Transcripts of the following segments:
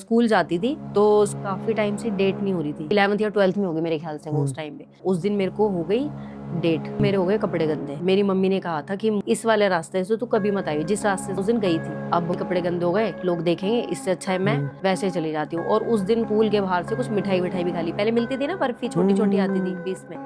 School जाती थी तो काफी टाइम से डेट नहीं हो रही थी। 11th या 12th में हो गई मेरे ख्याल से वो उस टाइम पे। उस दिन मेरे को हो गई डेट, मेरे हो गए कपड़े गंदे। मेरी मम्मी ने कहा था कि इस वाले रास्ते से तू कभी मत आई, जिस रास्ते से उस दिन गई थी। अब कपड़े गंदे हो गए, लोग देखेंगे, इससे अच्छा है मैं वैसे चली जाती हूँ। और उस दिन स्कूल के बाहर से कुछ मिठाई विठाई भी खा ली। पहले मिलती थी ना बर्फी, छोटी छोटी आती थी 20 में,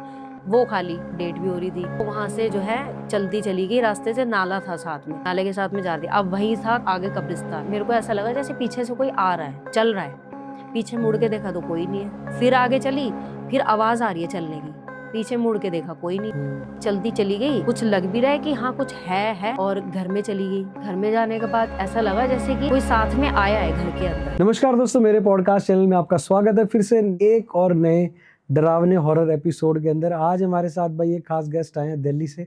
वो खा ली। डेट भी हो रही थी तो वहां से जो है चलती चली गई। रास्ते से नाला था साथ में, नाले के साथ में जा रही थी। अब वही था आगे कब्रिस्तान। मेरे को ऐसा लगा जैसे पीछे से कोई आ रहा है, चल रहा है। पीछे मुड़ के देखा तो कोई नहीं है। फिर आगे चली, फिर आवाज आ रही है चलने की। पीछे मुड़ के देखा कोई नहीं। चलती चली गई, कुछ लग भी रहा है कि हाँ कुछ है। और घर में चली गई। घर में जाने के बाद ऐसा लगा जैसे कि कोई साथ में आया है घर के अंदर। नमस्कार दोस्तों, मेरे पॉडकास्ट चैनल में आपका स्वागत है फिर से एक और नए डरावने हॉरर एपिसोड के अंदर। आज हमारे साथ भाई एक खास गेस्ट आए हैं दिल्ली से,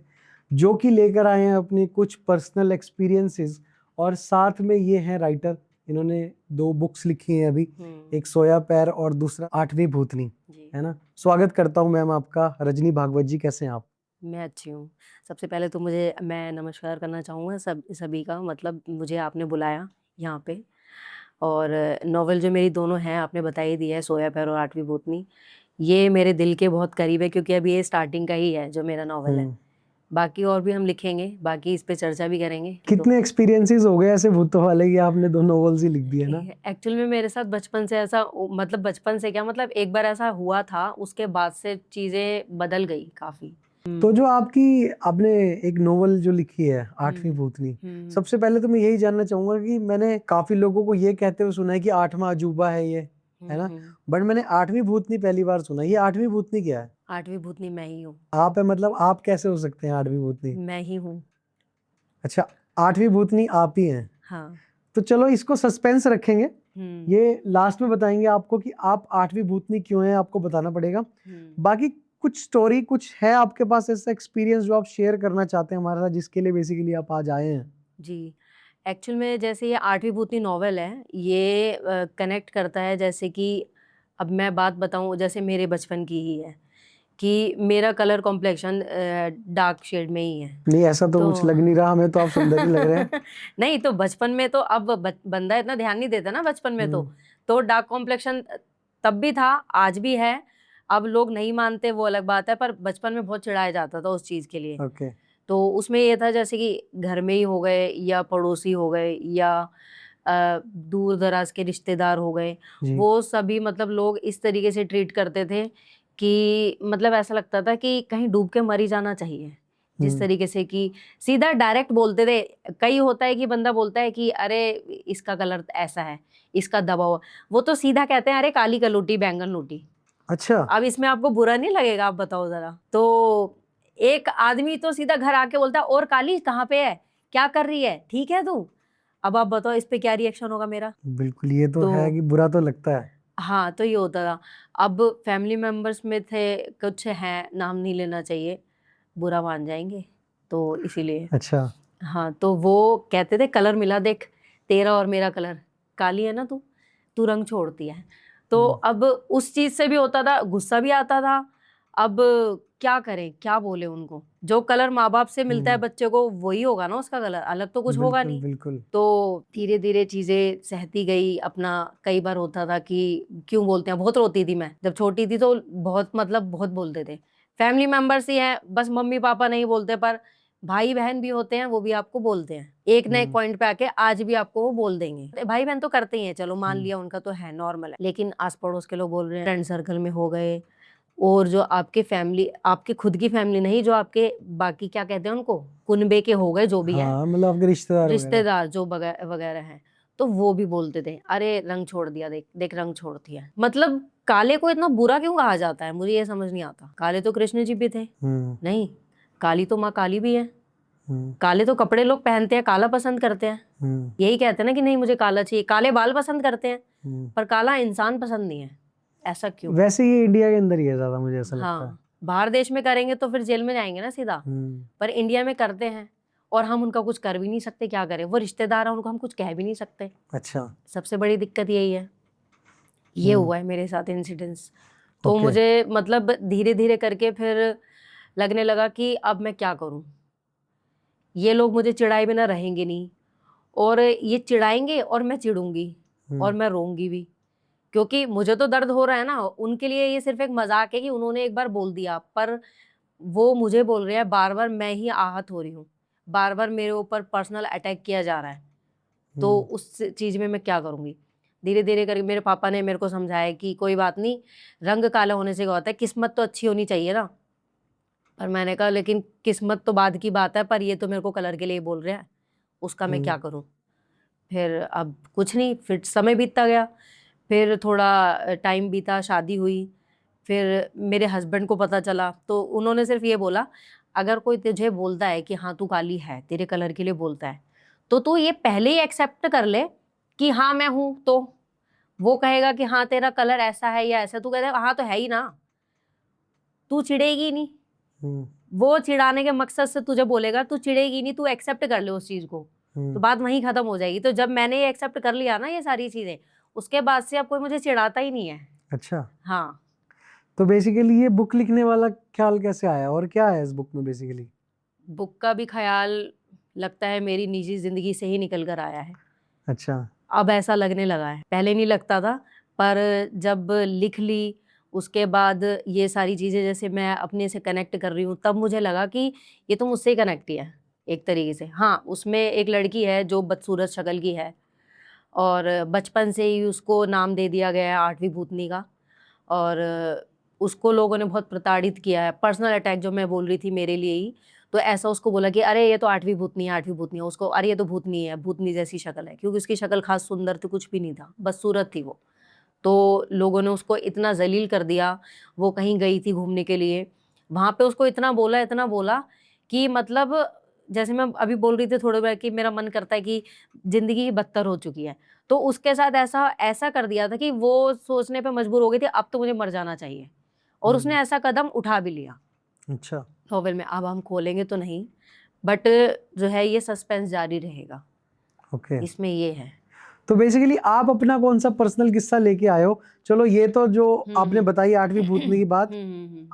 जो कि लेकर आए हैं अपनी कुछ पर्सनल एक्सपीरियंसेस। और साथ में ये हैं राइटर, इन्होंने 2 बुक्स लिखी हैं अभी, एक सोया पैर और दूसरा 8वीं भूतनी, है ना। स्वागत करता हूँ मैम आपका। रजनी भागवत जी, कैसे हैं आप? मैं अच्छी हूँ। सबसे पहले तो मैं नमस्कार करना चाहूँगा सभी का। मतलब मुझे आपने बुलाया यहाँ पे। और नॉवेल जो मेरी दोनों हैं आपने बता ही दिया है, सोया पैर और 8वीं भूतनी। ये मेरे दिल के बहुत करीब है क्योंकि अभी ये स्टार्टिंग का ही है जो मेरा नॉवेल है। बाकी और भी हम लिखेंगे, बाकी इस पे चर्चा भी करेंगे। कितने एक्सपीरियंसेस हो गए ऐसे भूतों वाले कि आपने 2 नॉवेल्स ही लिख दिए ना? एक्चुअल में मेरे साथ बचपन से ऐसा, मतलब बचपन से क्या, मतलब एक बार ऐसा हुआ था, उसके बाद से चीजें बदल गई काफी। तो जो आपने एक नोवेल जो लिखी है 8वीं भूतनी, सबसे पहले तो मैं यही जानना चाहूंगा कि मैंने काफी लोगों को ये कहते हुए सुना है कि 8वां अजूबा है ये, है ना। बट मैंने 8वीं भूतनी पहली बार सुना। ये 8वीं भूतनी क्या है? 8वीं भूतनी मैं ही हूँ। आप है, मतलब आप कैसे हो सकते हैं 8वीं भूतनी? मैं ही हूँ। अच्छा, 8वीं भूतनी आप ही हैं। हाँ। तो चलो इसको सस्पेंस रखेंगे, ये लास्ट में बताएंगे आपको कि आप 8वीं भूतनी क्यों हैं, आपको बताना पड़ेगा। बाकी कुछ स्टोरी कुछ है आपके पास ऐसा एक्सपीरियंस जो आप शेयर करना चाहते हैं हमारे साथ, जिसके लिए बेसिकली आप आज आए हैं? जी, एक्चुअल में जैसे ये 8वीं भूतनी नॉवेल है, ये कनेक्ट करता है। जैसे कि अब मैं बात बताऊं, जैसे मेरे बचपन की ही है कि मेरा कलर कॉम्प्लेक्शन डार्क शेड में ही है। नहीं, ऐसा तो कुछ लग नहीं रहा हमें, तो आप सुंदर ही लग रहे हैं। नहीं तो बचपन में तो, अब बंदा इतना ध्यान नहीं देता ना बचपन में। तो डार्क कॉम्प्लेक्शन तब भी था, आज भी है। अब लोग नहीं मानते वो अलग बात है, पर बचपन में बहुत चिढ़ाया जाता था उस चीज के लिए। ओके। तो उसमें ये था जैसे कि घर में ही हो गए या पड़ोसी हो गए या दूर दराज के रिश्तेदार हो गए, वो सभी मतलब लोग इस तरीके से ट्रीट करते थे कि मतलब ऐसा लगता था कि कहीं डूब के मर ही जाना चाहिए। जिस तरीके से कि सीधा डायरेक्ट बोलते थे। कई होता है कि बंदा बोलता है कि अरे इसका कलर ऐसा है, इसका दबा हुआ, वो तो सीधा कहते हैं अरे काली कलूटी बैंगन लूटी। अच्छा, अब इसमें आपको बुरा नहीं लगेगा? आप बताओ जरा। तो एक आदमी तो सीधा घर आके बोलता है और काली कहाँ पे है, क्या कर रही है, ठीक है तू? अब आप बताओ इस पे क्या रिएक्शन होगा मेरा। बिल्कुल, ये तो है कि बुरा तो लगता है। हाँ, तो ये होता था। अब फैमिली मेंबर्स में थे, कुछ हैं, नाम नहीं लेना चाहिए, बुरा मान जाएंगे, तो इसीलिए। अच्छा। हाँ, तो वो कहते थे कलर मिला देख, तेरा और मेरा कलर, काली है ना तू, तू रंग छोड़ती है। तो अब उस चीज से भी होता था, गुस्सा भी आता था। अब क्या करें, क्या बोले उनको? जो कलर माँ बाप से मिलता है बच्चे को वही होगा ना उसका कलर, अलग तो कुछ होगा नहीं। बिल्कुल। तो धीरे धीरे चीजें सहती गई अपना। कई बार होता था कि क्यों बोलते हैं, बहुत रोती थी मैं जब छोटी थी, तो बहुत मतलब बहुत बोलते थे। फैमिली मेंबर्स ही हैं, बस मम्मी पापा नहीं बोलते, पर भाई बहन भी होते हैं, वो भी आपको बोलते हैं। एक न एक पॉइंट पे आके आज भी आपको वो बोल देंगे। भाई बहन तो करते ही हैं, चलो मान लिया, उनका तो है, नॉर्मल है। लेकिन आस पड़ोस के लोग बोल रहे हैं, फ्रेंड सर्कल में हो गए, और जो आपके फैमिली, आपके खुद की फैमिली नहीं, जो आपके बाकी क्या कहते हैं उनको, कुनबे के हो गए, जो भी है, मतलब आपके रिश्तेदार जो वगैरह हैं, तो वो भी बोलते थे अरे रंग छोड़ दिया, देख देख रंग छोड़ दिया। मतलब काले को इतना बुरा क्यों कहा जाता है, मुझे ये समझ नहीं आता। काले तो कृष्ण जी भी थे। नहीं, काली तो माँ काली भी है। काले तो कपड़े लोग पहनते हैं, काला पसंद करते हैं। यही कहते हैं ना कि नहीं मुझे काला चाहिए। काले बाल पसंद करते हैं, पर काला इंसान पसंद नहीं है। ऐसा क्यों? वैसे ये इंडिया के अंदर ही है ज्यादा, मुझे ऐसा लगता है। हाँ, बाहर देश में करेंगे तो फिर जेल में जाएंगे ना सीधा। पर इंडिया में करते हैं, और हम उनका कुछ कर भी नहीं सकते। क्या करें, वो रिश्तेदार है, उनको हम कुछ कह भी नहीं सकते। अच्छा। सबसे बड़ी दिक्कत यही है। ये हुआ है मेरे साथ इंसिडेंट्स। तो मुझे मतलब धीरे धीरे करके फिर लगने लगा कि अब मैं क्या करूं। ये लोग मुझे चिढ़ाए बिना रहेंगे नहीं, और ये चिढ़ाएंगे और मैं चिढ़ूंगी। और मैं रोऊंगी भी, क्योंकि मुझे तो दर्द हो रहा है ना, उनके लिए ये सिर्फ एक मजाक है कि उन्होंने एक बार बोल दिया, पर वो मुझे बोल रहे हैं बार बार, मैं ही आहत हो रही हूँ, बार बार मेरे ऊपर पर्सनल अटैक किया जा रहा है, तो उस चीज में मैं क्या करूंगी। धीरे धीरे करके मेरे पापा ने मेरे को समझाया कि कोई बात नहीं, रंग काला होने से क्या होता है, किस्मत तो अच्छी होनी चाहिए ना। पर मैंने कहा लेकिन किस्मत तो बाद की बात है, पर ये तो मेरे को कलर के लिए बोल रहे हैं, उसका मैं क्या करूं। फिर अब कुछ नहीं, फिर समय बीतता गया, फिर थोड़ा टाइम बीता, शादी हुई, फिर मेरे हस्बैंड को पता चला, तो उन्होंने सिर्फ ये बोला, अगर कोई तुझे बोलता है कि हाँ तू काली है, तेरे कलर के लिए बोलता है, तो तू ये पहले ही एक्सेप्ट कर ले कि हाँ मैं हूं। तो वो कहेगा कि हाँ तेरा कलर ऐसा है या ऐसा, तू कहता हाँ तो है ही ना, तू चिढ़ेगी नहीं। वो चिढ़ाने के मकसद से तुझे बोलेगा, तू चिढ़ेगी नहीं, तू एक्सेप्ट कर ले उस चीज को, तो बात वहीं खत्म हो जाएगी। तो जब मैंने ये एक्सेप्ट कर लिया ना ये सारी चीजें, उसके बाद से अब कोई मुझे चिढ़ाता ही नहीं है। अच्छा, हाँ। तो बेसिकली ये बुक लिखने वाला ख्याल कैसे आया और क्या है इस बुक में बेसिकली? बुक का भी ख्याल लगता है मेरी निजी जिंदगी से ही निकल कर आया है। अच्छा। अब ऐसा लगने लगा है, पहले नहीं लगता था, पर जब लिख ली उसके बाद ये सारी चीज़ें जैसे मैं अपने से कनेक्ट कर रही हूँ, तब मुझे लगा कि ये तो मुझसे ही कनेक्ट किया है एक तरीके से। हाँ, उसमें एक लड़की है जो बदसूरत शक्ल की है, और बचपन से ही उसको नाम दे दिया गया है आठवीं भूतनी का, और उसको लोगों ने बहुत प्रताड़ित किया है। पर्सनल अटैक जो मैं बोल रही थी मेरे लिए ही, तो ऐसा उसको बोला कि अरे ये तो आठवीं भूतनी है, आठवीं भूतनी है, उसको अरे ये तो भूतनी है, भूतनी जैसी शक्ल है, क्योंकि उसकी शक्ल खास सुंदर थी, कुछ भी नहीं था, बस सूरत थी वो। तो लोगों ने उसको इतना जलील कर दिया। वो कहीं गई थी घूमने के लिए, वहां पे उसको इतना बोला कि मतलब, जैसे मैं अभी बोल रही थी थोड़ी बार कि मेरा मन करता है कि जिंदगी बदतर हो चुकी है, तो उसके साथ ऐसा ऐसा कर दिया था कि वो सोचने पे मजबूर हो गई थी अब तो मुझे मर जाना चाहिए, और उसने ऐसा कदम उठा भी लिया। अच्छा। नॉवेल में अब हम खोलेंगे तो नहीं, बट जो है ये सस्पेंस जारी रहेगा। ओके। इसमें ये है। तो बेसिकली आप अपना कौन सा पर्सनल किस्सा लेके आए हो? चलो ये तो जो आपने बताई आठवीं भूतनी की बात,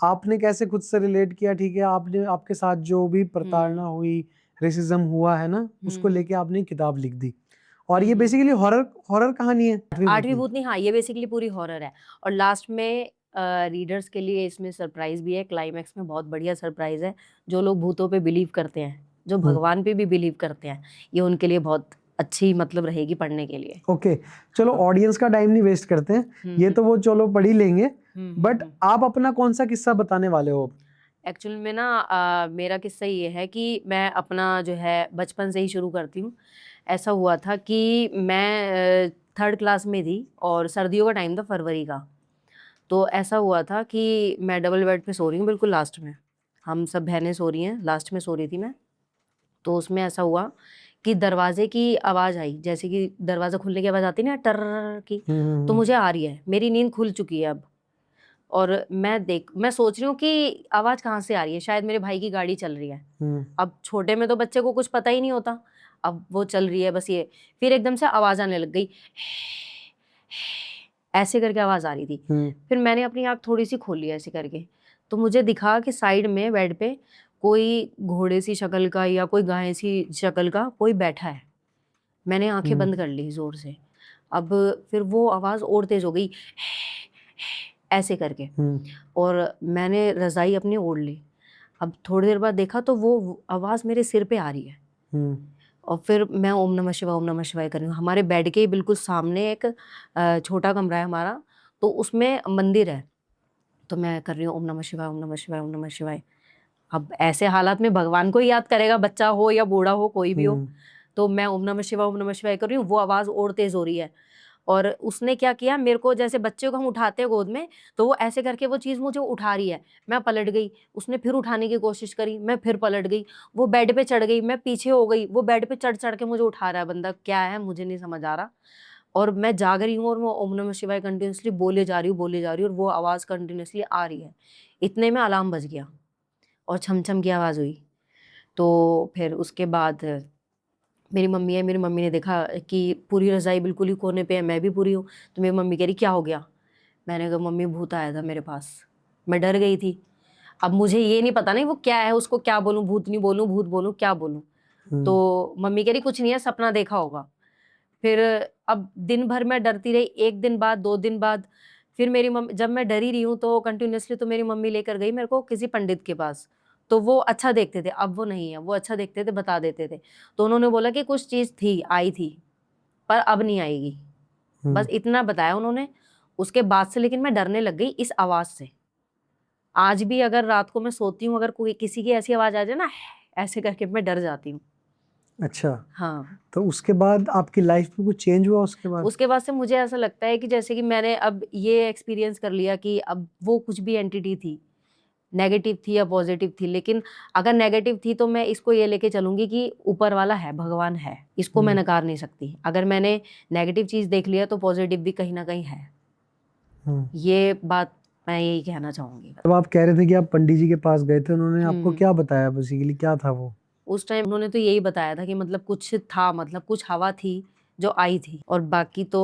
आपने कैसे खुद से रिलेट किया, ठीक है, आपने आपके साथ जो भी प्रताड़ना हुई, रेसिज्म हुआ है ना, उसको लेके आपने किताब लिख दी, और ये बेसिकली हॉरर हॉरर कहानी है आठवीं भूतनी। हाँ, ये बेसिकली पूरी हॉरर है, और लास्ट में रीडर्स के लिए इसमें सरप्राइज भी है। क्लाइमैक्स में बहुत बढ़िया सरप्राइज है। जो लोग भूतों पे बिलीव करते हैं, जो भगवान पे भी बिलीव करते हैं, ये उनके लिए बहुत अच्छी मतलब रहेगी पढ़ने के लिए। ओके, चलो ऑडियंस का टाइम नहीं वेस्ट करते हैं, ये तो वो चलो पढ़ ही लेंगे, बट आप अपना कौन सा किस्सा बताने वाले हो? एक्चुअल में ना मेरा किस्सा ये है कि मैं अपना जो है बचपन से ही शुरू करती हूँ। ऐसा हुआ था कि मैं 3rd क्लास में थी, और सर्दियों का टाइम था, फरवरी का। तो ऐसा हुआ था कि मैं डबल बेड पे सो रही हूँ, बिल्कुल लास्ट में, हम सब बहनें सो रही हैं, लास्ट में सो रही थी मैं। तो उसमें ऐसा हुआ कि दरवाजे की आवाज़ आई, जैसे कि दरवाज़ा खुलने की आवाज़ आती है ना, टर की, तो मुझे आ रही है, मेरी नींद खुल चुकी है अब, और मैं सोच रही हूँ कि आवाज़ कहाँ से आ रही है, शायद मेरे भाई की गाड़ी चल रही है। अब छोटे में तो बच्चे को कुछ पता ही नहीं होता, अब वो चल रही है बस ये, फिर एकदम से आवाज़ आने लग गई, ऐसे करके आवाज़ आ रही थी। फिर मैंने अपनी आँख थोड़ी सी खोली ऐसे करके, तो मुझे दिखा कि साइड में बेड पे कोई घोड़े सी शक्ल का या कोई गाय सी शक्ल का कोई बैठा है। मैंने आंखें बंद कर ली जोर से। अब फिर वो आवाज़ और तेज हो गई, ऐसे करके, और मैंने रज़ाई अपनी ओढ़ ली। अब थोड़ी देर बाद देखा तो वो आवाज़ मेरे सिर पे आ रही है, और फिर मैं ओम नमः शिवाय कर रही हूँ। हमारे बेड के बिल्कुल सामने एक छोटा कमरा है हमारा, तो उसमें मंदिर है, तो मैं कर रही हूँ ओम नमः शिवाय, ओम नमः शिवाय, ओम नमः शिवाय। अब ऐसे हालात में भगवान को ही याद करेगा, बच्चा हो या बूढ़ा हो, कोई भी हो। तो मैं ओम नमः शिवाय कर रही हूँ, वो आवाज़ और तेज़ हो रही है। और उसने क्या किया, मेरे को जैसे बच्चे को हम उठाते हैं गोद में, तो वो ऐसे करके वो चीज़ मुझे उठा रही है, मैं पलट गई, उसने फिर उठाने की कोशिश करी, मैं फिर पलट गई, वो बेड पे चढ़ गई, मैं पीछे हो गई, वो बेड पे चढ़ चढ़ के मुझे उठा रहा है बंदा, क्या है मुझे नहीं समझ आ रहा। और मैं जाग रही हूँ, और वो ओम नमः शिवाय कंटिन्यूसली बोले जा रही हूँ, और वो आवाज़ कंटिन्यूसली आ रही है। इतने में अलार्म बज गया, और छम छम की आवाज़ हुई। तो फिर उसके बाद मेरी मम्मी है, मेरी मम्मी ने देखा कि पूरी रज़ाई बिल्कुल ही कोने पे है, मैं भी पूरी हूँ। तो मेरी मम्मी कह रही क्या हो गया? मैंने कहा मम्मी भूत आया था मेरे पास। मैं डर गई थी। अब मुझे ये नहीं पता नहीं वो क्या है, उसको क्या बोलूँ, भूत नहीं बोलूँ, भूत बोलूँ, क्या बोलूँ। तो मम्मी कह रही कुछ नहीं है, सपना देखा होगा। फिर अब दिन भर मैं डरती रही, एक दिन बाद, 2 दिन बाद, फिर मेरी मम्मी, जब मैं डरी रही हूँ तो कंटिन्यूअसली, तो मेरी मम्मी लेकर गई मेरे को किसी पंडित के पास। तो वो अच्छा देखते थे, अब वो नहीं है, वो अच्छा देखते थे, बता देते थे। तो उन्होंने बोला कि कुछ चीज़ थी, आई थी, पर अब नहीं आएगी। बस इतना बताया उन्होंने। उसके बाद से लेकिन मैं डरने लग गई इस आवाज़ से। आज भी अगर रात को मैं सोती हूँ, अगर कोई किसी की ऐसी आवाज़ आ जाए ना, ऐसे करके, मैं डर जाती हूँ। अच्छा, हाँ। तो उसके बाद आपकी लाइफ में कुछ चेंज हुआ उसके बाद? उसके बाद से मुझे ऐसा लगता है कि जैसे कि मैंने अब ये एक्सपीरियंस कर लिया कि अब वो कुछ भी एंटिटी थी, नेगेटिव थी या पॉजिटिव थी, लेकिन अगर नेगेटिव थी तो मैं इसको ये लेके चलूंगी कि ऊपर वाला है, भगवान है, इसको मैं नकार नहीं सकती। अगर मैंने नेगेटिव चीज़ देख लिया तो पॉजिटिव भी कहीं ना कहीं है। ये बात मैं यही कहना चाहूंगी। जब आप कह रहे थे कि आप पंडित जी के पास गए थे, उन्होंने आपको हम्म। क्या बताया, बेसिकली क्या था वो? उस टाइम उन्होंने तो यही बताया था कि मतलब कुछ था, मतलब कुछ हवा थी जो आई थी, और बाकी तो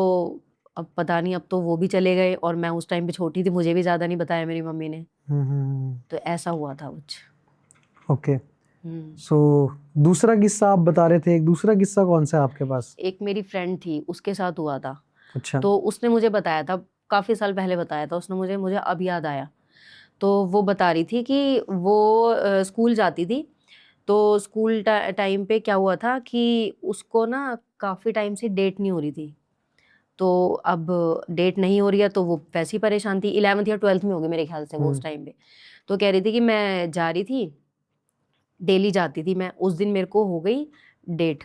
अब पता नहीं, अब तो वो भी चले गए, और मैं उस टाइम पे छोटी थी, मुझे भी ज़्यादा नहीं बताया मेरी मम्मी ने। तो ऐसा हुआ था कुछ। ओके। सो दूसरा किस्सा आप बता रहे थे, एक दूसरा किस्सा कौन सा है आपके पास? एक मेरी फ्रेंड थी, उसके साथ हुआ था। अच्छा। तो उसने मुझे बताया था, काफ़ी साल पहले बताया था उसने मुझे, मुझे अब याद आया। तो वो बता रही थी कि वो स्कूल जाती थी। तो स्कूल टाइम पे क्या हुआ था कि उसको ना काफ़ी टाइम से डेट नहीं हो रही थी। तो अब डेट नहीं हो रही है तो वो वैसे ही परेशान थी। 11th या 12th में होगी मेरे ख्याल से वो उस टाइम पे। तो कह रही थी कि मैं जा रही थी, डेली जाती थी मैं, उस दिन मेरे को हो गई डेट।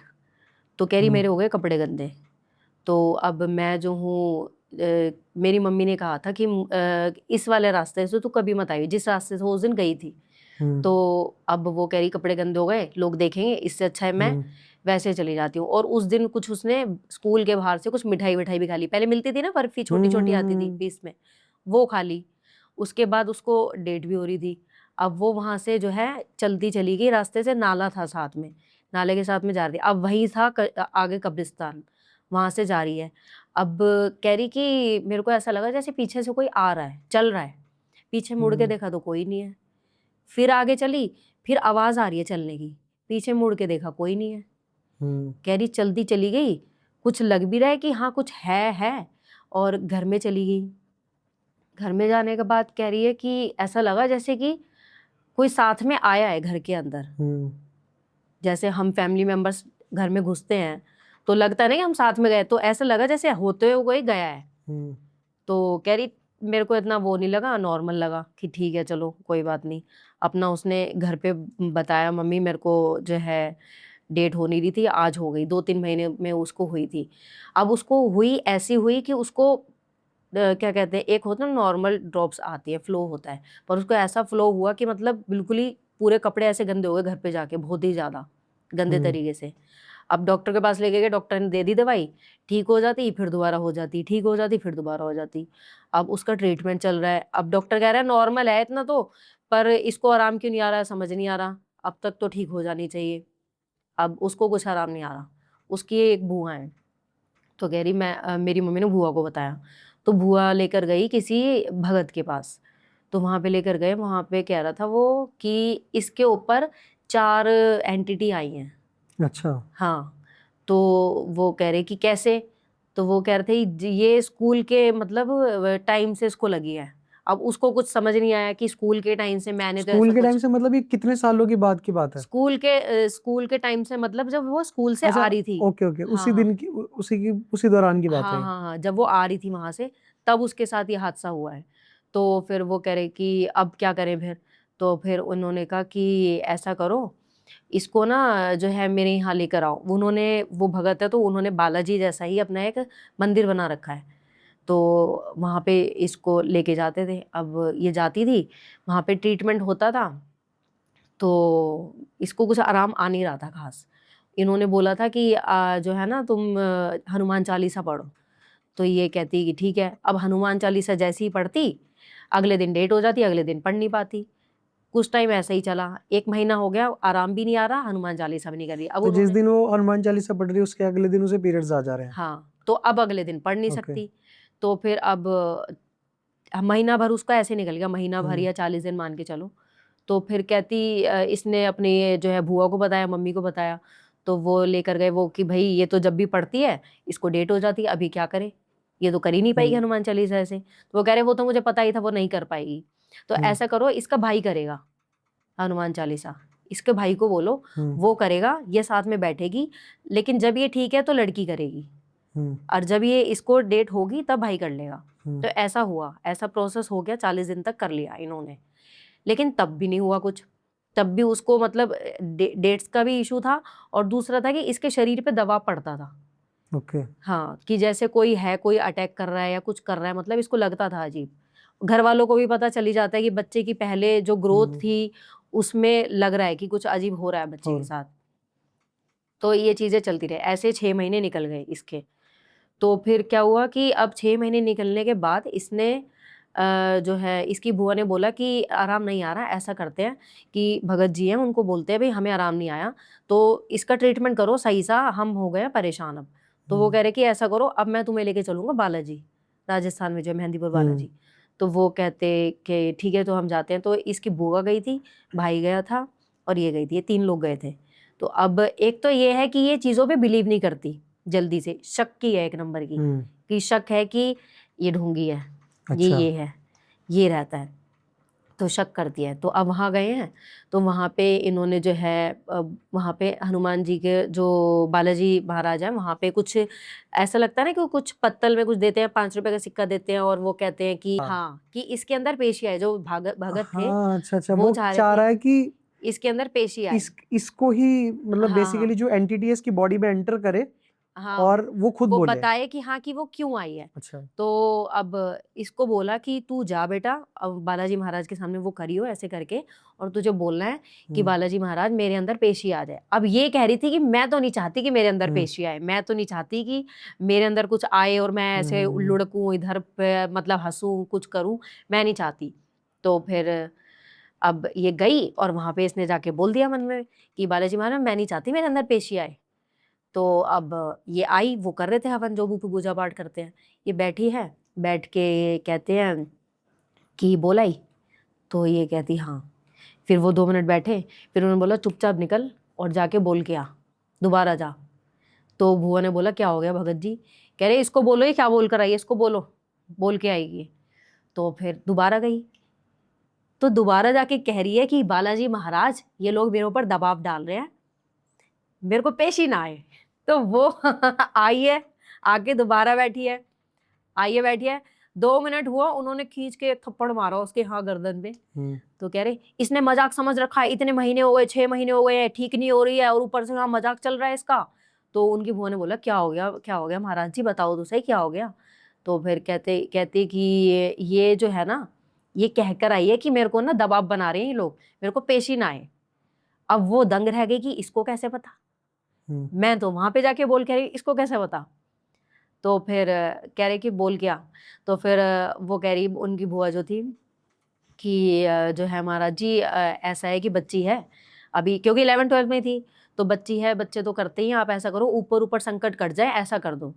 तो कह रही मेरे हो गए कपड़े गंदे। तो अब मैं जो हूँ, मेरी मम्मी ने कहा था कि इस वाले रास्ते से तो कभी मत आई, जिस रास्ते से वो उस दिन गई थी। तो अब वो कह रही कपड़े गंदे हो गए, लोग देखेंगे, इससे अच्छा है मैं वैसे चली जाती हूँ। और उस दिन कुछ उसने स्कूल के बाहर से कुछ मिठाई विठाई भी खा ली। पहले मिलती थी ना बर्फी, छोटी छोटी आती थी पीस में, वो खा ली। उसके बाद उसको डेट भी हो रही थी। अब वो वहाँ से जो है चलती चली गई, रास्ते से नाला था साथ में, नाले के साथ में जा रही थी। अब वही था आगे कब्रिस्तान, वहाँ से जा रही है। अब कह रही कि मेरे को ऐसा लगा जैसे पीछे से कोई आ रहा है, चल रहा है। पीछे मुड़ के देखा तो कोई नहीं है। फिर आगे चली, फिर आवाज़ आ रही है चलने की, पीछे मुड़ के देखा कोई नहीं है। कह रही चलती चली गई, कुछ लग भी रहा है कि हाँ कुछ है, और घर में चली गई। घर में जाने के बाद कह रही है कि ऐसा लगा जैसे कि कोई साथ में आया है घर के अंदर। जैसे हम फैमिली मेंबर्स घर में घुसते हैं तो लगता है ना कि हम साथ में गए, तो ऐसा लगा जैसे होते हुए कोई गया है। तो कह रही मेरे को इतना वो नहीं लगा, नॉर्मल लगा कि ठीक है चलो कोई बात नहीं। अपना उसने घर पे बताया, मम्मी मेरे को जो है डेट हो नहीं रही थी, आज हो गई, 2-3 महीने में उसको हुई थी। अब उसको हुई, ऐसी हुई कि उसको क्या कहते हैं, एक होता है नॉर्मल ड्रॉप्स आती है, फ्लो होता है, पर उसको ऐसा फ्लो हुआ कि मतलब बिल्कुल ही पूरे कपड़े ऐसे गंदे हो गए घर पे जाके, बहुत ही ज़्यादा गंदे तरीके से। अब डॉक्टर के पास लेके गए, डॉक्टर ने दे दी दवाई, ठीक हो जाती फिर दोबारा हो जाती, ठीक हो जाती फिर दोबारा हो जाती। अब उसका ट्रीटमेंट चल रहा है। अब डॉक्टर कह रहा है नॉर्मल है इतना तो, पर इसको आराम क्यों नहीं आ रहा है समझ नहीं आ रहा, अब तक तो ठीक हो जानी चाहिए। अब उसको कुछ आराम नहीं आ रहा। उसकी एक बुआ है, तो कह रही मेरी मम्मी ने बुआ को बताया। तो बुआ लेकर गई किसी भगत के पास। तो वहाँ पे लेकर गए, वहाँ पे कह रहा था वो कि इसके ऊपर 4 एंटिटी आई हैं। अच्छा। हाँ। तो वो कह रहे कि कैसे? तो वो कह रहे थे ये स्कूल के मतलब टाइम से इसको लगी है। अब उसको कुछ समझ नहीं आया कि स्कूल के टाइम से मैंने तो ऐसा स्कूल के टाइम कुछ, से मतलब ये कितने सालों की बात की बात है? स्कूल के टाइम से मतलब जब वो स्कूल से अच्छा। आ रही थी। ओके ओके, हाँ उसी हाँ दिन की, उसी दौरान की बात हाँ है ये? हाँ हाँ, जब वो आ रही थी वहां से, तब उसके साथ ये हादसा हुआ है। तो फिर वो कह रहे कि अब क्या करें फिर? तो फिर उन्होंने कहा कि ऐसा करो, इसको ना जो है मेरे यहाँ लेकर आओ। उन्होंने, वो भगत है तो उन्होंने बालाजी जैसा ही अपना एक मंदिर बना रखा है। तो वहाँ पे इसको लेके जाते थे। अब ये जाती थी, वहाँ पे ट्रीटमेंट होता था। तो इसको कुछ आराम आ नहीं रहा था खास। इन्होंने बोला था कि जो है ना तुम हनुमान चालीसा पढ़ो। तो ये कहती कि ठीक है। अब हनुमान चालीसा जैसी ही पढ़ती, अगले दिन डेट हो जाती, अगले दिन पढ़ नहीं पाती। कुछ टाइम ऐसा ही चला, 1 महीना हो गया, आराम भी नहीं आ रहा, हनुमान चालीसा भी नहीं कर रही। अब तो जिस उन्होंने, दिन वो हनुमान चालीसा पढ़ रही है उसके अगले दिन उसे पीरियड्स आ जा रहे हैं? हाँ, तो अब अगले दिन पढ़ नहीं ओके। सकती। तो फिर अब महीना भर उसका ऐसे निकल गया, महीना भर या 40 दिन मान के चलो। तो फिर कहती इसने अपने ये जो है बुआ को बताया, मम्मी को बताया। तो वो लेकर गए वो कि भाई ये तो जब भी पढ़ती है इसको डेट हो जाती है, अभी क्या करे, ये तो कर ही नहीं पाएगी हनुमान चालीसा ऐसे। तो वो कह रहे वो तो मुझे पता ही था वो नहीं कर पाएगी, तो ऐसा करो इसका भाई करेगा हनुमान चालीसा, इसके भाई को बोलो वो करेगा, ये साथ में बैठेगी, लेकिन जब ये ठीक है तो लड़की करेगी, और जब ये इसको डेट होगी तब भाई कर लेगा। तो ऐसा हुआ, ऐसा प्रोसेस हो गया, 40 दिन तक कर लिया इन्होंने, लेकिन तब भी नहीं हुआ कुछ। तब भी उसको मतलब डेट्स का भी इशू था, और दूसरा था कि इसके शरीर पे दबाव पड़ता था। ओके। हाँ, कि जैसे कोई है, कोई अटैक कर रहा है या कुछ कर रहा है, मतलब इसको लगता था अजीब। घर वालों को भी पता चली जाता है कि बच्चे की पहले जो ग्रोथ थी उसमें लग रहा है कि कुछ अजीब हो रहा है बच्चे के साथ। तो ये चीजें चलती रही, ऐसे 6 महीने निकल गए इसके। तो फिर क्या हुआ कि अब 6 महीने निकलने के बाद इसने जो है इसकी बुआ ने बोला कि आराम नहीं आ रहा, ऐसा करते हैं कि भगत जी हैं उनको बोलते हैं भाई हमें आराम नहीं आया तो इसका ट्रीटमेंट करो सही सा, हम हो गए परेशान अब। तो वो कह रहे कि ऐसा करो अब मैं तुम्हें लेके चलूंगा बालाजी, राजस्थान में जो मेहंदीपुर बालाजी। तो वो कहते कि ठीक है तो हम जाते हैं। तो इसकी बुआ गई थी, भाई गया था और ये गई थी, ये 3 लोग गए थे। तो अब एक तो ये है कि ये चीज़ों पे बिलीव नहीं करती जल्दी से, शक की है एक नंबर की, कि शक है कि ये ढोंगी है, ये है, ये रहता है, तो शक करती है। तो अब वहाँ गए हैं, तो वहाँ पे इन्होंने जो है वहाँ पे हनुमान जी के जो बालाजी महाराज हैं वहाँ पे कुछ ऐसा लगता है ना कि कुछ पत्तल में कुछ देते हैं, 5 रुपए का सिक्का देते हैं, और वो कहते हैं कि हाँ कि इसके अंदर पेशी है। जो भगत थे अच्छा, वो चाह रहा है कि इसके अंदर पेशी आए, इसको ही मतलब बेसिकली जो एंटिटी है इसकी बॉडी में एंटर करे हाँ, और वो खुद वो बोले। बताए कि हाँ कि वो क्यों आई है। अच्छा। तो अब इसको बोला कि तू जा बेटा, अब बालाजी महाराज के सामने वो करियो ऐसे करके, और तुझे बोलना है कि बालाजी महाराज मेरे अंदर पेशी आ जाए। अब ये कह रही थी कि मैं तो नहीं चाहती कि मेरे अंदर पेशी आए, मैं तो नहीं चाहती कि मेरे अंदर कुछ आए और मैं ऐसे लुढ़कूं इधर पे, मतलब हंसूं कुछ करूं, मैं नहीं चाहती। तो फिर अब ये गई और वहां पे इसने जाके बोल दिया मन में कि बालाजी महाराज मैं नहीं चाहती मेरे अंदर पेशी आए। तो अब ये आई, वो कर रहे थे हवन जो भी पूजा पाठ करते हैं, ये बैठी है, बैठ के कहते हैं कि बोलाई, तो ये कहती हाँ। फिर वो 2 मिनट बैठे, फिर उन्होंने बोला चुपचाप निकल और जाके बोल के आ, दोबारा जा। तो बुआ ने बोला क्या हो गया भगत जी? कह रहे इसको बोलो ये क्या बोल कर आई है, इसको बोलो, बोल के आएगी। तो फिर दोबारा गई, तो दोबारा जाके कह रही है कि बालाजी महाराज ये लोग मेरे ऊपर दबाव डाल रहे हैं, मेरे को पेश ही ना आए। तो वो आई है, आके दोबारा बैठी है, आई है बैठी है, 2 मिनट हुआ, उन्होंने खींच के एक थप्पड़ मारा उसके हाँ गर्दन पे। तो कह रहे इसने मजाक समझ रखा है, इतने महीने हो गए, 6 महीने हो गए हैं, ठीक नहीं हो रही है और ऊपर से हाँ मजाक चल रहा है इसका। तो उनकी बुआ ने बोला क्या हो गया, क्या हो गया महाराज जी, बताओ तो सही क्या हो गया। तो फिर कहते कि ये जो है ना, ये कहकर आई है कि मेरे को ना दबाव बना रहे हैं ये लोग, मेरे को पेश ही ना आए। अब वो दंग रह गई कि इसको कैसे पता, मैं तो वहां पे जाके बोल के रही, इसको कैसे पता। तो फिर कह रहे कि बोल क्या। तो फिर वो कह रही उनकी बुआ जो थी कि जो है महाराज जी ऐसा है कि बच्ची है अभी, क्योंकि 11-12 में थी, तो बच्ची है, बच्चे तो करते ही हैं, आप ऐसा करो ऊपर ऊपर संकट कट जाए ऐसा कर दो।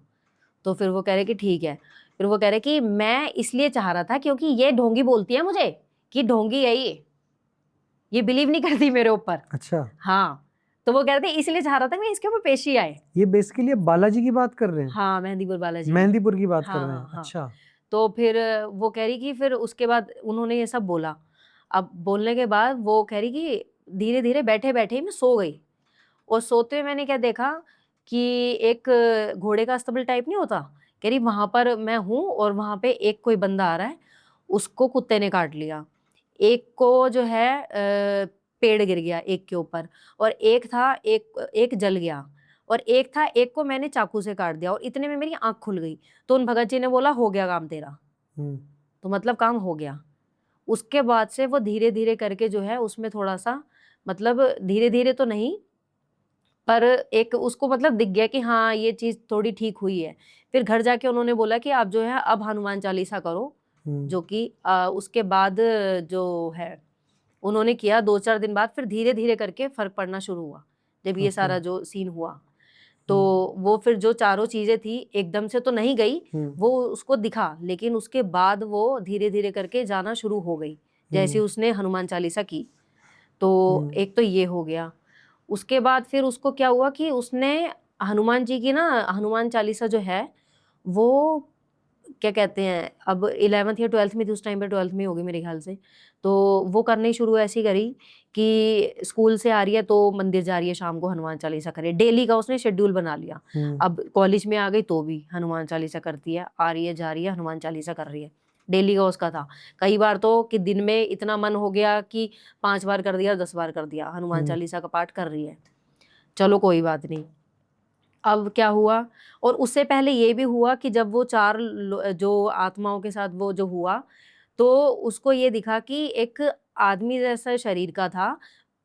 तो फिर वो कह रहे कि ठीक है। फिर वो कह रहे कि मैं इसलिए चाह रहा था क्योंकि ये ढोंगी बोलती है मुझे कि ढोंगी है ये बिलीव नहीं करती मेरे ऊपर। अच्छा। हाँ, तो वो कह रहे थे इसलिए चाह रहा था मैं इसके ऊपर पेशी आए। ये बेसिकली बालाजी की बात कर रहे हैं? हाँ, मेहंदीपुर बालाजी, मेहंदीपुर की बात कर हाँ रहे हाँ हैं। हाँ। अच्छा। तो फिर वो कह रही कि फिर उसके बाद उन्होंने ये सब बोला। अब बोलने के बाद वो कह रही कि धीरे धीरे बैठे बैठे ही मैं सो गई, और सोते हुए मैंने क्या देखा कि एक घोड़े का अस्तबल टाइप नहीं होता, कह रही वहां पर मैं हूँ और वहां पे एक कोई बंदा आ रहा है, उसको कुत्ते ने काट लिया, एक को जो है पेड़ गिर गया एक के ऊपर, और एक था एक जल गया, और एक था एक को मैंने चाकू से काट दिया, और इतने में मेरी आंख खुल गई। तो उन भगत जी ने बोला हो गया काम तेरा। तो मतलब काम हो गया। उसके बाद से वो धीरे धीरे करके जो है उसमें थोड़ा सा, मतलब धीरे धीरे तो नहीं पर एक उसको मतलब दिख गया कि हाँ ये चीज थोड़ी ठीक हुई है। फिर घर जाके उन्होंने बोला कि आप जो है अब हनुमान चालीसा करो, जो कि उसके बाद जो है उन्होंने किया। 2-4 दिन बाद फिर धीरे धीरे करके फर्क पड़ना शुरू हुआ, जब ये सारा जो सीन हुआ। तो वो फिर जो चारों चीजें थी एकदम से तो नहीं गई, वो उसको दिखा, लेकिन उसके बाद वो धीरे धीरे करके जाना शुरू हो गई जैसे उसने हनुमान चालीसा की। तो एक तो ये हो गया, उसके बाद फिर उसको क्या हुआ कि उसने हनुमान जी की ना, हनुमान चालीसा जो है वो क्या कहते हैं, अब 11th या 12th में थी उस टाइम पे, 12th में होगी मेरे ख्याल से। तो वो करनी शुरू ऐसी करी कि स्कूल से आ रही है तो मंदिर जा रही है, शाम को हनुमान चालीसा करे, डेली का उसने शेड्यूल बना लिया। अब कॉलेज में आ गई तो भी हनुमान चालीसा करती है, आ रही है जा रही है हनुमान चालीसा कर रही है, डेली का उसका था। कई बार तो कि दिन में इतना मन हो गया कि 5 बार कर दिया, 10 बार कर दिया, हनुमान चालीसा का पाठ कर रही है। चलो कोई बात नहीं। अब क्या हुआ, और उससे पहले ये भी हुआ कि जब वो जो आत्माओं के साथ वो जो हुआ, तो उसको ये दिखा कि एक आदमी जैसा शरीर का था,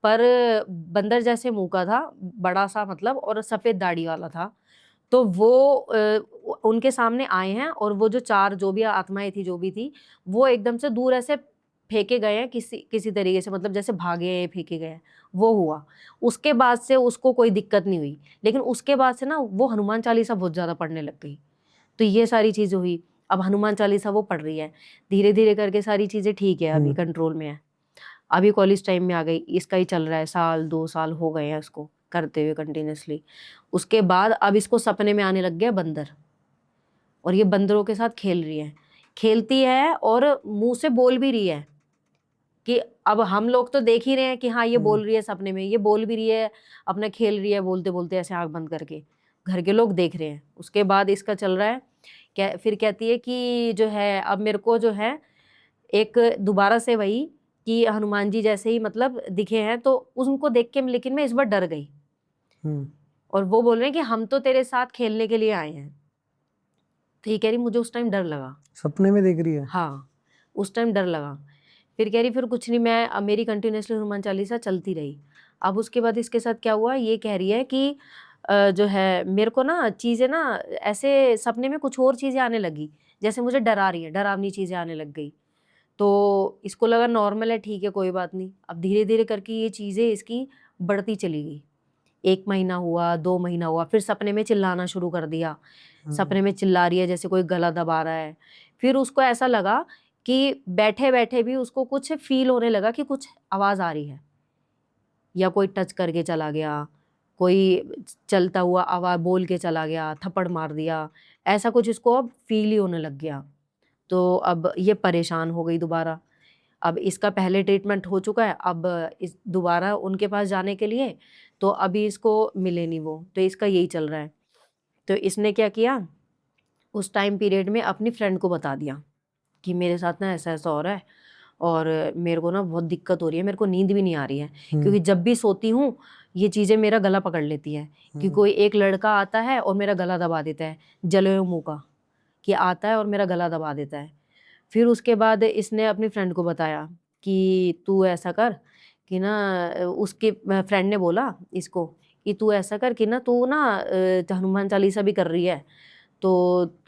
पर बंदर जैसे मुंह का था, बड़ा सा मतलब, और सफेद दाढ़ी वाला था। तो वो उनके सामने आए हैं, और वो जो 4 जो भी आत्माएं थी जो भी थी, वो एकदम से दूर ऐसे फेंके गए हैं किसी किसी तरीके से, मतलब जैसे भागे हैं फेंके गए हैं, वो हुआ। उसके बाद से उसको कोई दिक्कत नहीं हुई, लेकिन उसके बाद से ना वो हनुमान चालीसा बहुत ज़्यादा पढ़ने लग गई। तो ये सारी चीज़ें हुई। अब हनुमान चालीसा वो पढ़ रही है, धीरे धीरे करके सारी चीज़ें ठीक है, अभी कंट्रोल में है। अभी कॉलेज टाइम में आ गई, इसका ही चल रहा है, 1-2 साल हो गए हैं इसको करते हुए कंटिन्यूसली। उसके बाद अब इसको सपने में आने लग गया बंदर, और ये बंदरों के साथ खेल रही है, खेलती है और मुंह से बोल भी रही है कि अब हम लोग तो देख ही रहे हैं कि हाँ ये बोल रही है, सपने में ये बोल भी रही है, अपना खेल रही है, बोलते बोलते ऐसे आंख बंद करके, घर के लोग देख रहे हैं। उसके बाद इसका चल रहा है क्या, फिर कहती है कि जो है अब मेरे को जो है एक दोबारा से वही कि हनुमान जी जैसे ही मतलब दिखे हैं, तो उनको देख के लेकिन मैं इस बार डर गई। और वो बोल रहे हैं कि हम तो तेरे साथ खेलने के लिए आए हैं। तो ये कह रही मुझे उस टाइम डर लगा। सपने में देख रही है? हाँ, उस टाइम डर लगा। फिर कह रही फिर कुछ नहीं, मैं अब मेरी कंटिन्यूसली हनुमान चालीसा चलती रही। अब उसके बाद इसके साथ क्या हुआ, ये कह रही है कि जो है मेरे को ना चीज़ें ना ऐसे सपने में कुछ और चीज़ें आने लगी, जैसे मुझे डरा रही हैं, डरावनी चीज़ें आने लग गई। तो इसको लगा नॉर्मल है, ठीक है कोई बात नहीं। अब धीरे धीरे करके ये चीज़ें इसकी बढ़ती चली गई। 1 महीना हुआ, 2 महीना हुआ, फिर सपने में चिल्लाना शुरू कर दिया। सपने में चिल्ला रही है जैसे कोई गला दबा रहा है। फिर उसको ऐसा लगा कि बैठे-बैठे भी उसको कुछ फ़ील होने लगा कि कुछ आवाज़ आ रही है, या कोई टच करके चला गया, कोई चलता हुआ बोल के चला गया, थप्पड़ मार दिया, ऐसा कुछ इसको अब फ़ील ही होने लग गया। तो अब ये परेशान हो गई दोबारा। अब इसका पहले ट्रीटमेंट हो चुका है, अब इस दोबारा उनके पास जाने के लिए, तो अभी इसको मिले नहीं वो, तो इसका यही चल रहा है। तो इसने क्या किया, उस टाइम पीरियड में अपनी फ्रेंड को बता दिया कि मेरे साथ ना ऐसा-ऐसा हो रहा है, और मेरे को ना बहुत दिक्कत हो रही है, मेरे को नींद भी नहीं आ रही है, क्योंकि जब भी सोती हूँ, ये चीज़ें मेरा गला पकड़ लेती हैं। कि कोई एक लड़का आता है और मेरा गला दबा देता है, जले हुए मुँह का, कि आता है और मेरा गला दबा देता है। फिर उसके बाद इसने अपनी फ्रेंड को बताया कि तू ऐसा कर कि ना, उसके फ्रेंड ने बोला इसको कि तू ऐसा कर कि ना तू ना हनुमान चालीसा भी कर रही है। तो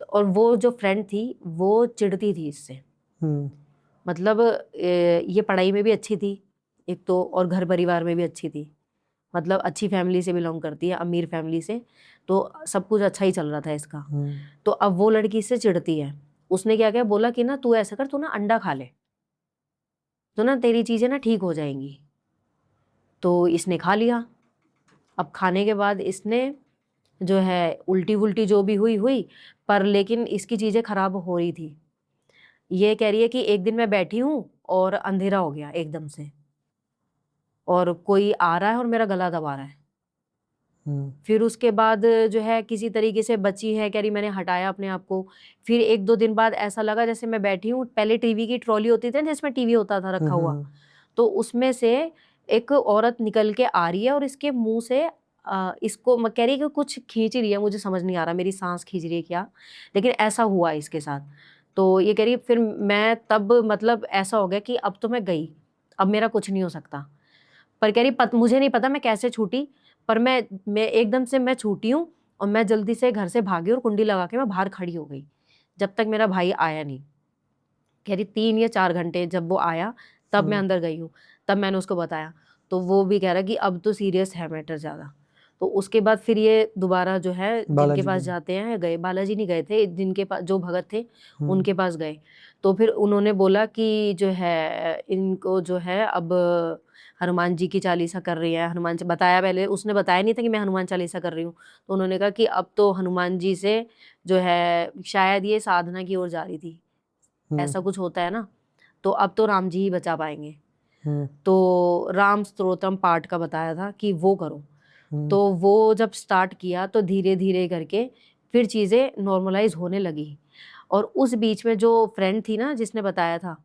और वो जो फ्रेंड थी वो चिढ़ती थी इससे, मतलब ये पढ़ाई में भी अच्छी थी एक तो, और घर परिवार में भी अच्छी थी, मतलब अच्छी फैमिली से बिलोंग करती है, अमीर फैमिली से, तो सब कुछ अच्छा ही चल रहा था इसका। तो अब वो लड़की इससे चिढ़ती है। उसने क्या किया, बोला कि ना तू ऐसा कर, तू ना अंडा खा ले, तो ना तेरी चीज़ें ना ठीक हो जाएंगी। तो इसने खा लिया। अब खाने के बाद इसने जो है उल्टी वुल्टी जो भी हुई हुई, पर लेकिन इसकी चीज़ें खराब हो रही थी। ये कह रही है कि एक दिन मैं बैठी हूँ और अंधेरा हो गया एकदम से, और कोई आ रहा है और मेरा गला दबा रहा है। फिर उसके बाद जो है किसी तरीके से बची है, कह रही मैंने हटाया अपने आप को। फिर 1-2 दिन बाद ऐसा लगा जैसे मैं बैठी हूँ, पहले टीवी की ट्रॉली होती थी ना जिसमें टीवी होता था रखा हुआ, तो उसमें से एक औरत निकल के आ रही है और इसके मुंह से इसको कह रही है कि कुछ खींच रही है, मुझे समझ नहीं आ रहा मेरी सांस खींच रही है क्या, लेकिन ऐसा हुआ इसके साथ। तो ये कह रही फिर मैं तब मतलब ऐसा हो गया कि अब तो मैं गई, अब मेरा कुछ नहीं हो सकता। पर कह रही मुझे नहीं पता मैं कैसे छूटी, पर मैं एकदम से मैं छूटी हूँ, और मैं जल्दी से घर से भागी और कुंडी लगा के मैं बाहर खड़ी हो गई, जब तक मेरा भाई आया नहीं। कह रही 3 या 4 घंटे जब वो आया तब मैं अंदर गई हूँ, तब मैंने उसको बताया। तो वो भी कह रहा कि अब तो सीरियस है मैटर ज़्यादा। तो उसके बाद फिर ये दोबारा जो है जिनके बालाजी पास गए। जाते हैं गए, बालाजी नहीं गए थे, जिनके पास जो भगत थे हम्म, उनके पास गए। तो फिर उन्होंने बोला कि जो है इनको जो है अब हनुमान जी की चालीसा कर रही है, हनुमान से बताया, पहले उसने बताया नहीं था कि मैं हनुमान चालीसा कर रही हूँ। तो उन्होंने कहा कि अब तो हनुमान जी से जो है शायद ये साधना की ओर जा रही थी, ऐसा कुछ होता है ना, तो अब तो राम जी ही बचा पाएंगे। हम्म, तो राम स्तोत्रम पाठ का बताया था कि वो करो। तो वो जब स्टार्ट किया तो धीरे धीरे करके फिर चीज़ें नॉर्मलाइज होने लगी। और उस बीच में जो फ्रेंड थी ना जिसने बताया था,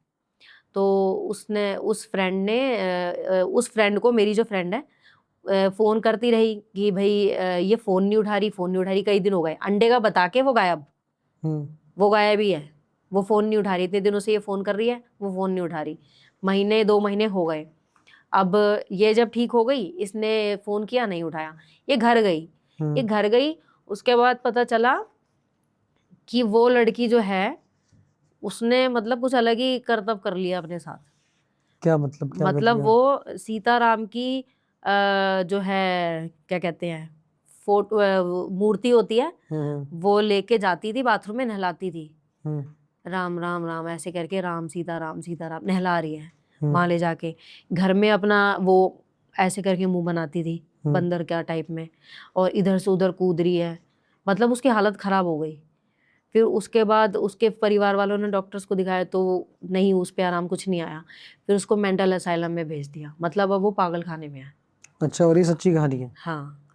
तो उसने उस फ्रेंड को, मेरी जो फ्रेंड है, फ़ोन करती रही कि भाई ये फ़ोन नहीं उठा रही, फ़ोन नहीं उठा रही, कई दिन हो गए, अंडे का बता के वो गायब, वो गायब ही है, वो फ़ोन नहीं उठा रही, इतने दिनों से ये फ़ोन कर रही है, वो फ़ोन नहीं उठा रही, महीने 2 महीने हो गए। अब ये जब ठीक हो गई, इसने फ़ोन किया, नहीं उठाया, ये घर गई। ये घर गई, उसके बाद पता चला कि वो लड़की जो है उसने मतलब कुछ अलग ही करतब कर लिया अपने साथ। क्या मतलब, क्या कर मतलब लिया? वो सीताराम की जो है क्या कहते हैं, फोटो मूर्ति होती है, वो लेके जाती थी बाथरूम में, नहलाती थी, राम राम राम ऐसे करके, राम सीताराम नहला रही है, वहां ले जाके घर में अपना वो ऐसे करके मुंह बनाती थी बंदर क्या टाइप में, और इधर से उधर कूद रही है, मतलब उसकी हालत खराब हो गई। फिर उसके बाद उसके परिवार वालों ने डॉक्टर्स को दिखाया तो नहीं, उस पे आराम कुछ नहीं आया, फिर उसको मेंटल असाइलम में भेज दिया, मतलब अब वो पागल खाने में है। अच्छा, और ये सच्ची कहानी है? हाँ।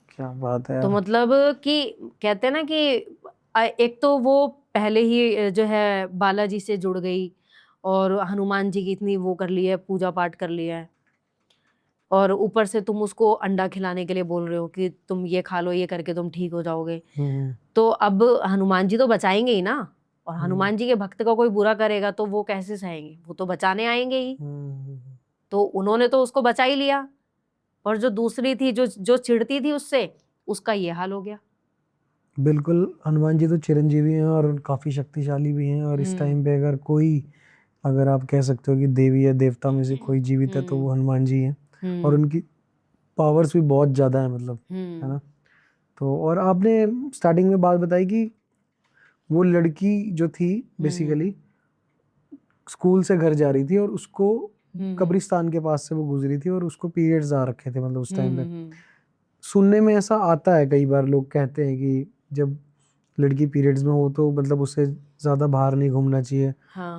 क्या बात है तो यार। मतलब कि कहते हैं ना कि एक तो वो पहले ही जो है बालाजी से जुड़ गई, और हनुमान जी की इतनी वो कर ली है, पूजा पाठ कर लिया है, और ऊपर से तुम उसको अंडा खिलाने के लिए बोल रहे हो कि तुम ये खा लो, ये करके तुम ठीक हो जाओगे। तो अब हनुमान जी तो बचाएंगे ही ना, और हनुमान जी के भक्त का कोई बुरा करेगा तो वो कैसे सहेंगे, वो तो बचाने आएंगे ही। तो उन्होंने तो उसको बचा ही लिया, और जो दूसरी थी जो जो चिढ़ती थी उससे, उसका ये हाल हो गया। बिल्कुल, हनुमान जी तो चिरंजीवी हैं और काफ़ी शक्तिशाली भी हैं, और इस टाइम पे अगर कोई, अगर आप कह सकते हो कि देवी या देवता में से कोई जीवित है तो वो हनुमान जी हैं, और उनकी पावर्स भी बहुत ज़्यादा है, मतलब, है ना? तो और आपने स्टार्टिंग में बात बताई कि वो लड़की जो थी बेसिकली स्कूल से घर जा रही थी, और उसको कब्रिस्तान के पास से वो गुजरी थी, और उसको पीरियड्स आ रखे थे, मतलब उस टाइम पे सुनने में ऐसा आता है, कई बार लोग कहते हैं कि जब लड़की पीरियड्स में हो तो मतलब उसे ज़्यादा बाहर नहीं घूमना चाहिए,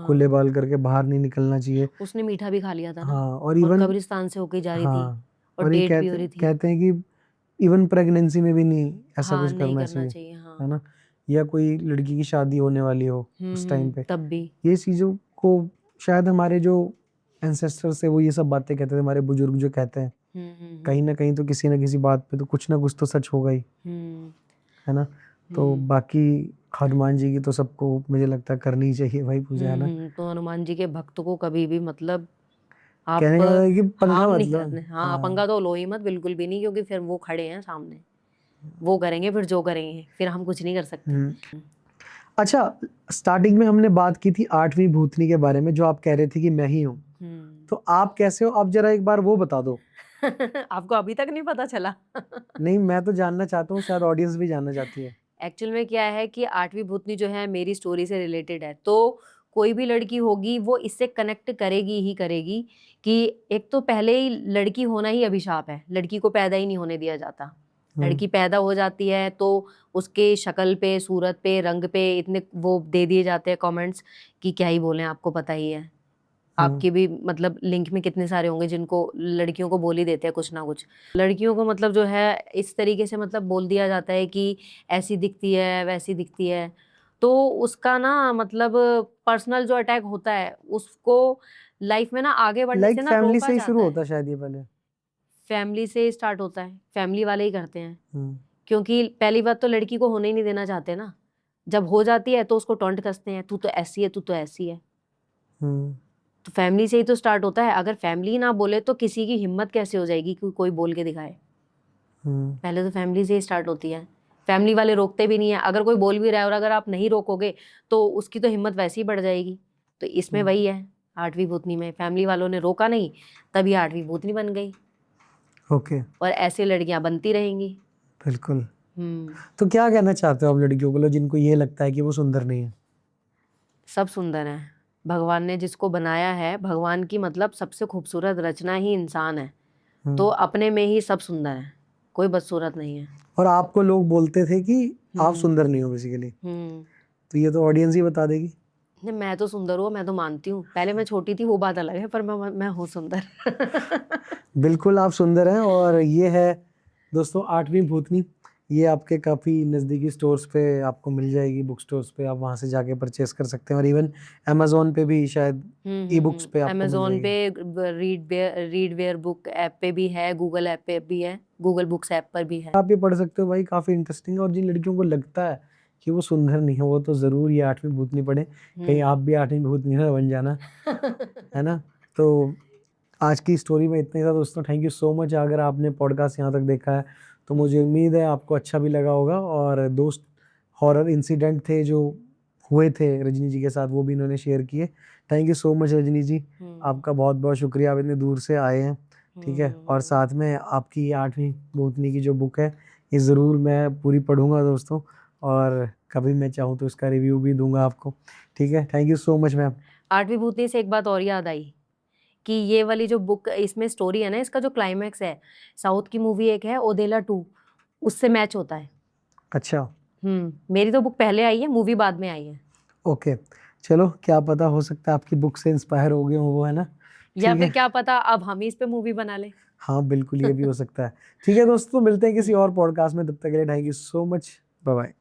खुले बाल करके बाहर नहीं निकलना चाहिए। उसने मीठा भी खा लिया था ना, हाँ, और और इवन, कब्रिस्तान से होके जा रही थी, हाँ, और और ये डेट भी हो कहते रही थी। कहते हैं कि इवन प्रेगनेंसी में भी नहीं ऐसा हाँ, कुछ नहीं करना करना चाहिए, चाहिए, हाँ। है ना? या कोई लड़की की शादी होने वाली हो उस टाइम पे, तब भी। ये चीज़ों को शायद हमारे जो एंसेस्टर्स है वो ये सब बातें कहते थे, हमारे बुजुर्ग जो कहते हैं, कहीं ना कहीं तो किसी ना किसी बात पे तो कुछ ना कुछ तो सच होगा ही, है ना? तो बाकी हनुमान जी की तो सबको मुझे लगता है करनी ही चाहिए भाई पूजा, है ना? तो हनुमान जी के भक्त को कभी भी मतलब आप कहने का मतलब है कि पंगा हार्म नहीं मतलब, करने, हाँ, हाँ, पंगा तो लो ही मत, बिल्कुल भी नहीं, क्योंकि फिर वो खड़े हैं सामने, वो करेंगे फिर जो करेंगे, फिर हम कुछ नहीं कर सकते। अच्छा, स्टार्टिंग में हमने बात की थी 8वीं भूतनी के बारे में, जो आप कह रहे थे कि मैं ही हूँ, तो आप कैसे हो, आप जरा एक बार वो बता दो। आपको अभी तक नहीं पता चला? नहीं, मैं तो जानना चाहता हूँ, शायद ऑडियंस भी जानना चाहती है। एक्चुअल में क्या है कि 8वीं भूतनी जो है मेरी स्टोरी से रिलेटेड है, तो कोई भी लड़की होगी वो इससे कनेक्ट करेगी ही करेगी कि एक तो पहले ही लड़की होना ही अभिशाप है, लड़की को पैदा ही नहीं होने दिया जाता। लड़की पैदा हो जाती है तो उसके शक्ल पे, सूरत पे, रंग पे इतने वो दे दिए जाते हैं कमेंट्स कि क्या ही बोलें, आपको पता ही है। आपके भी मतलब लिंक में कितने सारे होंगे जिनको लड़कियों को बोल ही देते हैं कुछ ना कुछ। लड़कियों को मतलब जो है इस तरीके से मतलब बोल दिया जाता है कि ऐसी दिखती है, वैसी दिखती है, तो उसका ना मतलब पर्सनल जो अटैक होता है उसको लाइफ में ना आगे बढ़ने से लाइक ना फैमिली रोका से ही शुरू जाता है। होता है शायद ये पहले। फैमिली से स्टार्ट होता है, फैमिली वाले ही करते हैं, क्योंकि पहली बात तो लड़की को होने ही नहीं देना चाहते ना, जब हो जाती है तो उसको टॉन्ट कसते हैं, तू तो ऐसी है, तू तो ऐसी है। तो फैमिली से ही तो स्टार्ट होता है, अगर फैमिली ना बोले तो किसी की हिम्मत कैसे हो जाएगी कि कोई बोल के दिखाए। पहले तो फैमिली से ही स्टार्ट होती है, फैमिली वाले रोकते भी नहीं है, अगर कोई बोल भी रहा है और अगर आप नहीं रोकोगे तो उसकी तो हिम्मत वैसे ही बढ़ जाएगी। तो इसमें वही है, 8वीं भूतनी में फैमिली वालों ने रोका नहीं, तभी 8वीं भूतनी बन गई। ओके, और ऐसी लड़कियां बनती रहेंगी। बिल्कुल। तो क्या कहना चाहते हो आप लड़कियों को जिनको ये लगता है कि वो सुंदर नहीं है? सब सुंदर है। भगवान ने जिसको बनाया है, भगवान की मतलब सबसे खूबसूरत रचना ही इंसान है। तो अपने में ही सब सुंदर है, कोई बदसूरत नहीं है। और आपको लोग बोलते थे कि आप सुंदर नहीं हो बेसिकली, तो ये तो ऑडियंस ही बता देगी। नहीं, मैं तो सुंदर हूँ, मैं तो मानती हूँ। पहले मैं छोटी थी, वो बात अलग है, पर मैं हूँ सुंदर। बिल्कुल आप सुंदर हैं। और ये है दोस्तों 8वीं भूतनी। ये आपके काफ़ी नज़दीकी स्टोर्स पे आपको मिल जाएगी, बुक स्टोर्स पे, आप वहाँ से जाके परचेस कर सकते हैं। और इवन अमेजोन पे भी शायद ई बुक्स पे आपको मिल अमेजोन जाएगी। पे, रीड वेयर बुक ऐप पे भी है, गूगल ऐप पे भी है, गूगल बुक्स ऐप पर भी है। आप ये पढ़ सकते हो भाई, काफ़ी इंटरेस्टिंग है। और जिन लड़कियों को लगता है कि वो सुंदर नहीं है, वो तो ज़रूर ये 8वीं भूतनी पढ़े, कहीं आप भी 8वीं भूतनी ना बन जाना, है ना। तो आज की स्टोरी में इतना ही था दोस्तों। Thank you so much. अगर आपने पॉडकास्ट यहाँ तक देखा है तो मुझे उम्मीद है आपको अच्छा भी लगा होगा। और दोस्त हॉरर इंसिडेंट थे जो हुए थे रजनी जी के साथ, वो भी इन्होंने शेयर किए। Thank you so much Rajni ji, आपका बहुत बहुत शुक्रिया, आप इतने दूर से आए हैं। ठीक है, और साथ में आपकी ये 8वीं भूतनी की जो बुक है, ये ज़रूर मैं पूरी पढ़ूंगा दोस्तों, और कभी मैं चाहूँ तो इसका रिव्यू भी दूंगा आपको। ठीक है, thank you so much ma'am. 8वीं भूतनी से एक बात और याद आई कि ये वाली जो बुक, इसमें स्टोरी है ना, इसका जो क्लाइमैक्स है, साउथ की मूवी एक है ओदेला 2, उससे मैच होता है। अच्छा, मेरी तो बुक पहले आई है, मूवी बाद में आई है। ओके, चलो क्या पता, हो सकता है आपकी बुक से इंस्पायर हो गए हो वो, है ना। या ठीक फिर है, क्या पता अब हम ही इस पे मूवी बना लें। हाँ बिल्कुल, ये भी हो सकता है। ठीक है दोस्तों, मिलते हैं किसी और पॉडकास्ट में, तब तक के लिए thank you so much, bye bye.